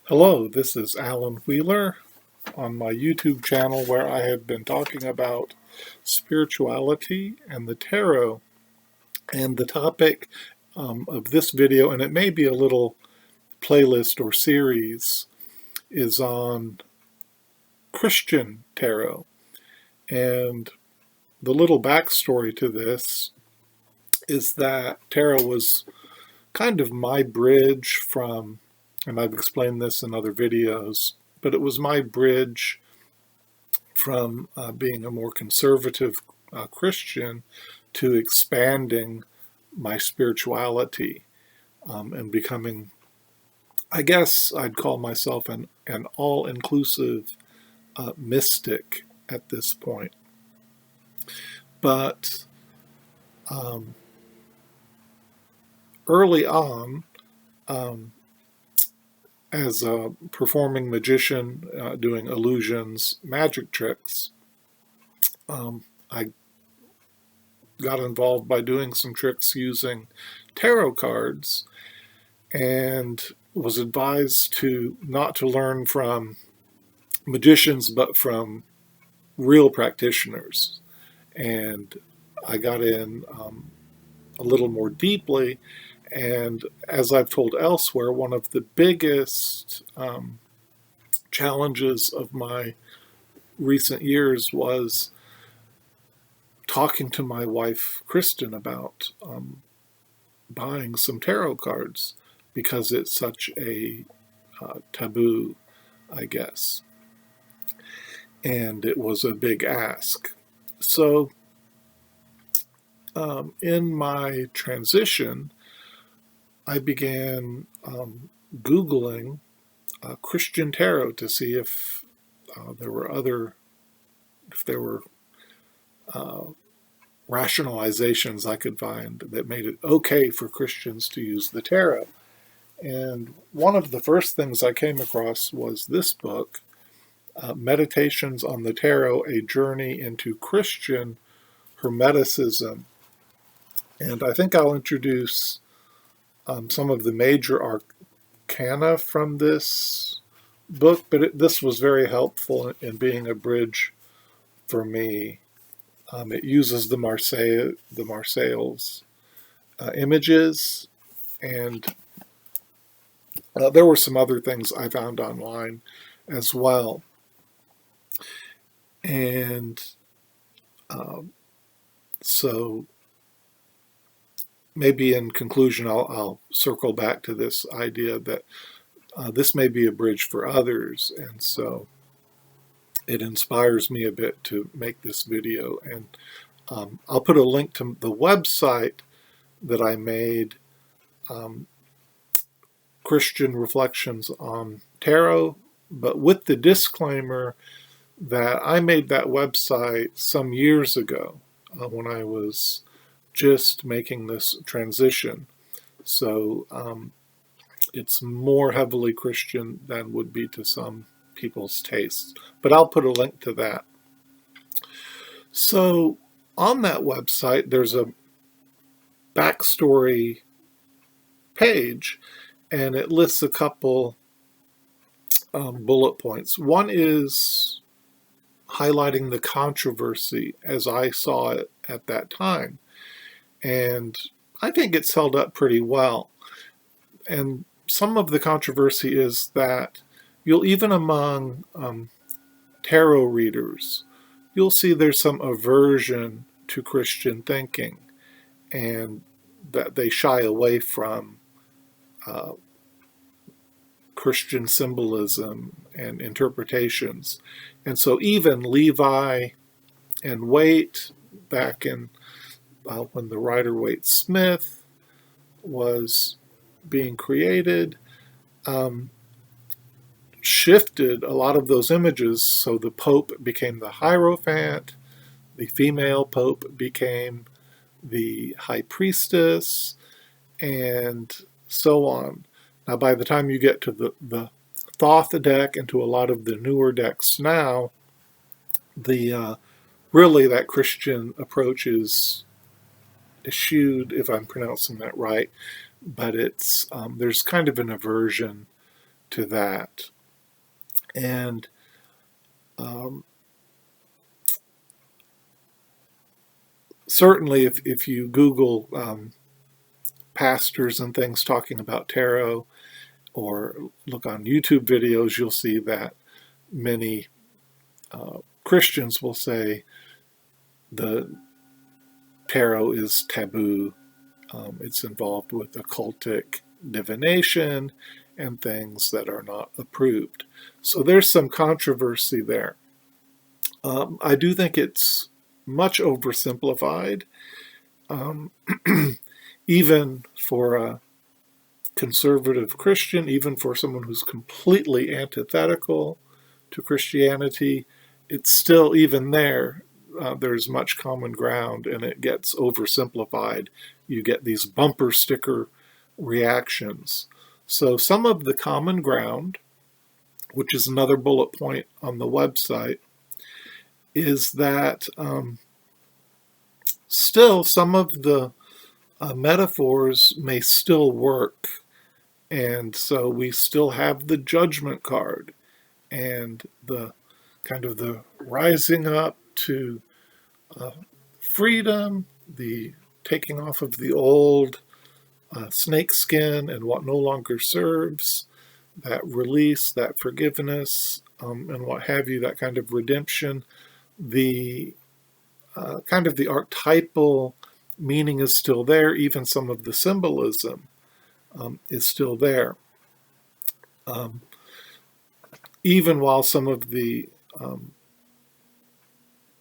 Hello, this is Alan Wheeler on my YouTube channel where I have been talking about spirituality and the tarot. And the topic of this video, and it may be a little playlist or series, is on Christian tarot. And the little backstory to this is that tarot was kind of my bridge from, and I've explained this in other videos, but it was my bridge from being a more conservative Christian to expanding my spirituality and becoming, I guess I'd call myself an all-inclusive mystic at this point. But early on, as a performing magician doing illusions, magic tricks, I got involved by doing some tricks using tarot cards and was advised to not to learn from magicians but from real practitioners. And I got in a little more deeply, and as I've told elsewhere, one of the biggest challenges of my recent years was talking to my wife, Kristen, about buying some tarot cards because it's such a taboo, I guess. And it was a big ask. So in my transition, I began Googling Christian tarot to see if there were rationalizations I could find that made it okay for Christians to use the tarot. And one of the first things I came across was this book, Meditations on the Tarot, A Journey into Christian Hermeticism. And I think I'll introduce some of the major arcana from this book, but this was very helpful in being a bridge for me. It uses the Marseilles images, and there were some other things I found online as well. And so maybe in conclusion, I'll circle back to this idea that this may be a bridge for others, and so it inspires me a bit to make this video. And I'll put a link to the website that I made, Christian Reflections on Tarot, but with the disclaimer that I made that website some years ago when I was just making this transition. So it's more heavily Christian than would be to some people's tastes. But I'll put a link to that. So on that website, there's a backstory page, and it lists a couple bullet points. One is highlighting the controversy as I saw it at that time. And I think it's held up pretty well. And some of the controversy is that even among tarot readers, you'll see there's some aversion to Christian thinking, and that they shy away from Christian symbolism and interpretations. And so even Levi and Waite, back in when the Rider-Waite-Smith was being created, shifted a lot of those images. So the Pope became the Hierophant, the female Pope became the High Priestess, and so on. Now, by the time you get to the Thoth deck and to a lot of the newer decks now, really that Christian approach is eschewed, if I'm pronouncing that right, but it's there's kind of an aversion to that. And certainly if you Google pastors and things talking about tarot, or look on YouTube videos, you'll see that many Christians will say the tarot is taboo. It's involved with occultic divination and things that are not approved. So there's some controversy there. I do think it's much oversimplified, even for a conservative Christian, even for someone who's completely antithetical to Christianity. It's still, even there, there's much common ground, and it gets oversimplified. You get these bumper sticker reactions. So some of the common ground, which is another bullet point on the website, is that still some of the metaphors may still work. And so we still have the Judgment card and the kind of the rising up to freedom, the taking off of the old snake skin and what no longer serves, that release, that forgiveness, and what have you, that kind of redemption. The kind of the archetypal meaning is still there. Even some of the symbolism is still there. Even while some of the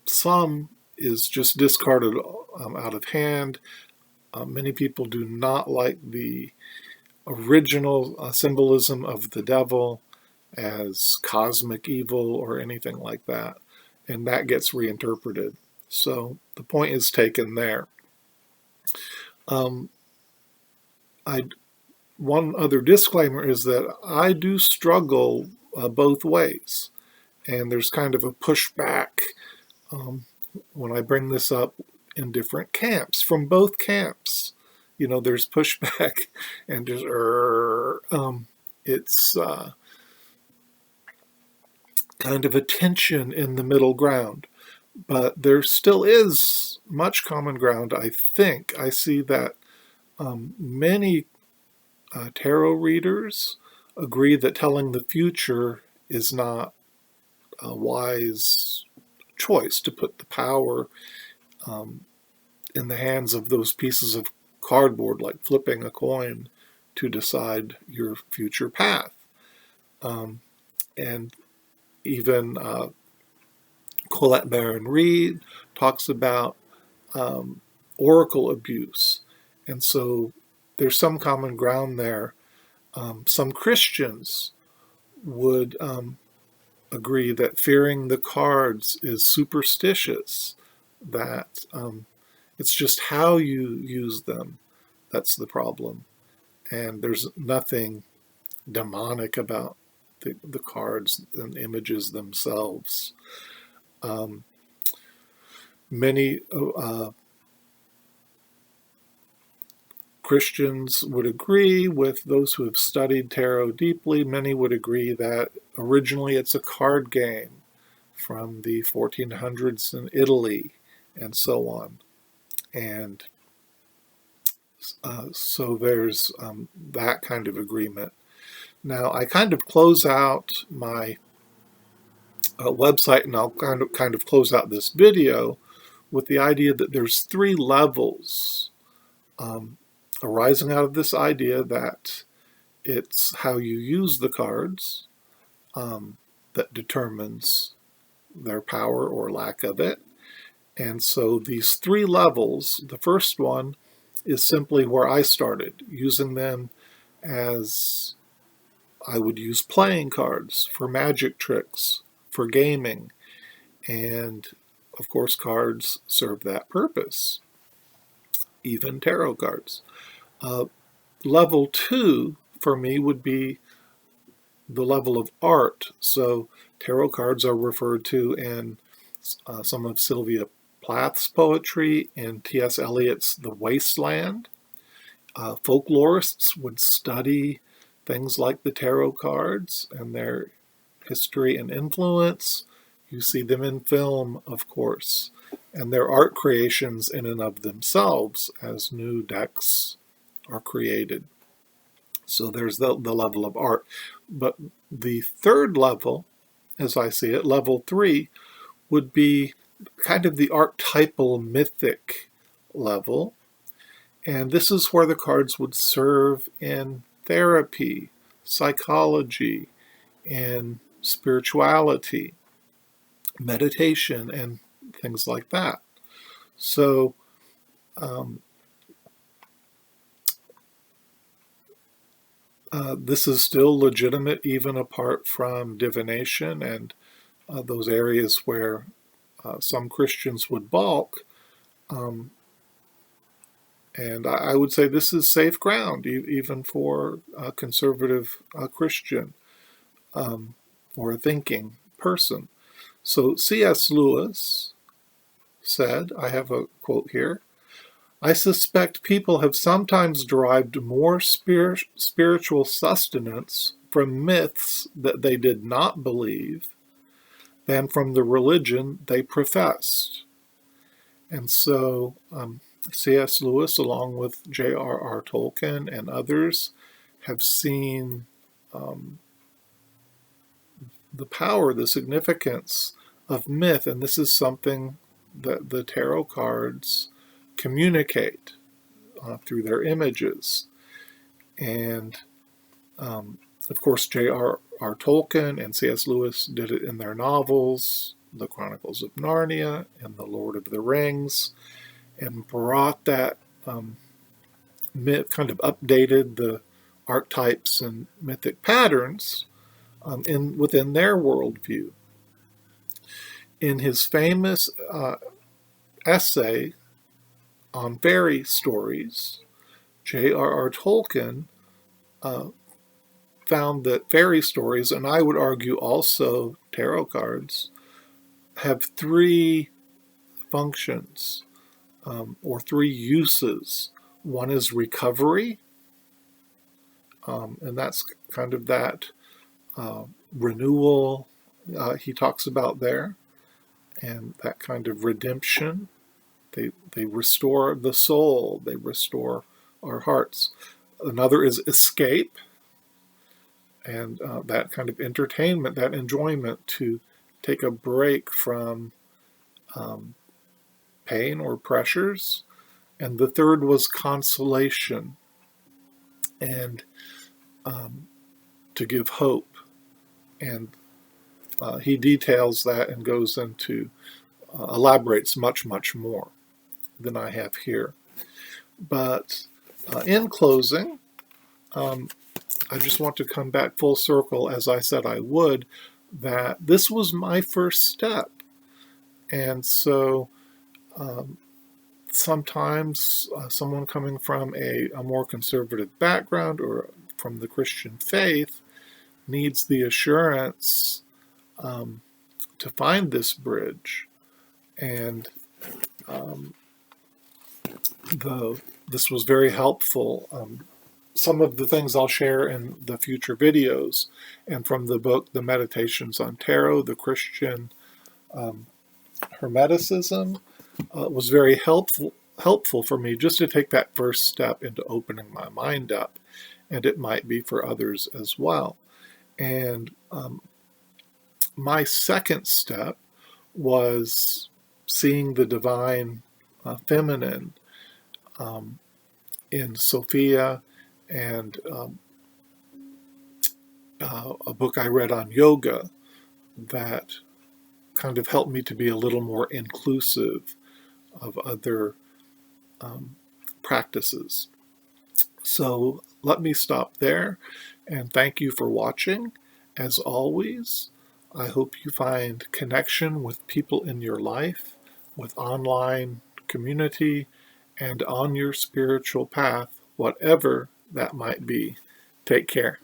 some is just discarded out of hand. Many people do not like the original symbolism of the devil as cosmic evil or anything like that, and that gets reinterpreted. So the point is taken there. One other disclaimer is that I do struggle both ways, and there's kind of a pushback when I bring this up in different camps, from both camps. You know, there's pushback and just it's kind of a tension in the middle ground. But there still is much common ground, I think. I see that many tarot readers agree that telling the future is not a wise choice, to put the power in the hands of those pieces of cardboard, like flipping a coin to decide your future path. And even Colette Baron-Reid talks about oracle abuse. And so there's some common ground there. Some Christians would agree that fearing the cards is superstitious, that it's just how you use them that's the problem. And there's nothing demonic about the cards and images themselves. Many Christians would agree with those who have studied tarot deeply. Many would agree that originally it's a card game from the 1400s in Italy and so on. And so there's that kind of agreement. Now, I kind of close out my website, and I'll kind of close out this video with the idea that there's 3 levels arising out of this idea that it's how you use the cards that determines their power or lack of it. And so these 3 levels, the first one is simply where I started, using them as I would use playing cards for magic tricks, for gaming, and of course cards serve that purpose, even tarot cards. Level 2 for me would be the level of art. So tarot cards are referred to in some of Sylvia Plath's poetry and T.S. Eliot's The Wasteland. Folklorists would study things like the tarot cards and their history and influence. You see them in film, of course, and they're art creations in and of themselves as new decks are created. So there's the level of art. But the third level, as I see it, level 3, would be kind of the archetypal mythic level. And this is where the cards would serve in therapy, psychology, and spirituality, meditation, and things like that. So this is still legitimate even apart from divination and those areas where some Christians would balk. And I would say this is safe ground, even for a conservative Christian or a thinking person. So C.S. Lewis said, I have a quote here, "I suspect people have sometimes derived more spiritual sustenance from myths that they did not believe than from the religion they professed." And so C.S. Lewis, along with J.R.R. Tolkien and others, have seen the power, the significance of myth, and this is something that the tarot cards communicate through their images. And of course, J.R.R. Tolkien and C.S. Lewis did it in their novels, The Chronicles of Narnia and The Lord of the Rings, and brought that myth, kind of updated the archetypes and mythic patterns within their worldview. In his famous essay on fairy stories, J.R.R. Tolkien found that fairy stories, and I would argue also tarot cards, have three functions or three uses. One is recovery, and that's kind of that renewal he talks about there, and that kind of redemption. They restore the soul, they restore our hearts. Another is escape, and that kind of entertainment, that enjoyment to take a break from pain or pressures. And the third was consolation, and to give hope. And he details that and goes into, elaborates much, much more than I have here. But in closing, I just want to come back full circle, as I said I would, that this was my first step. And so sometimes someone coming from a more conservative background or from the Christian faith needs the assurance to find this bridge. And this was very helpful. Some of the things I'll share in the future videos, and from the book, The Meditations on Tarot, the Christian Hermeticism, was very helpful for me just to take that first step into opening my mind up, and it might be for others as well. And my second step was seeing the divine feminine in Sophia, and a book I read on yoga that kind of helped me to be a little more inclusive of other practices. So let me stop there, and thank you for watching. As always, I hope you find connection with people in your life, with online community, and on your spiritual path, whatever that might be. Take care.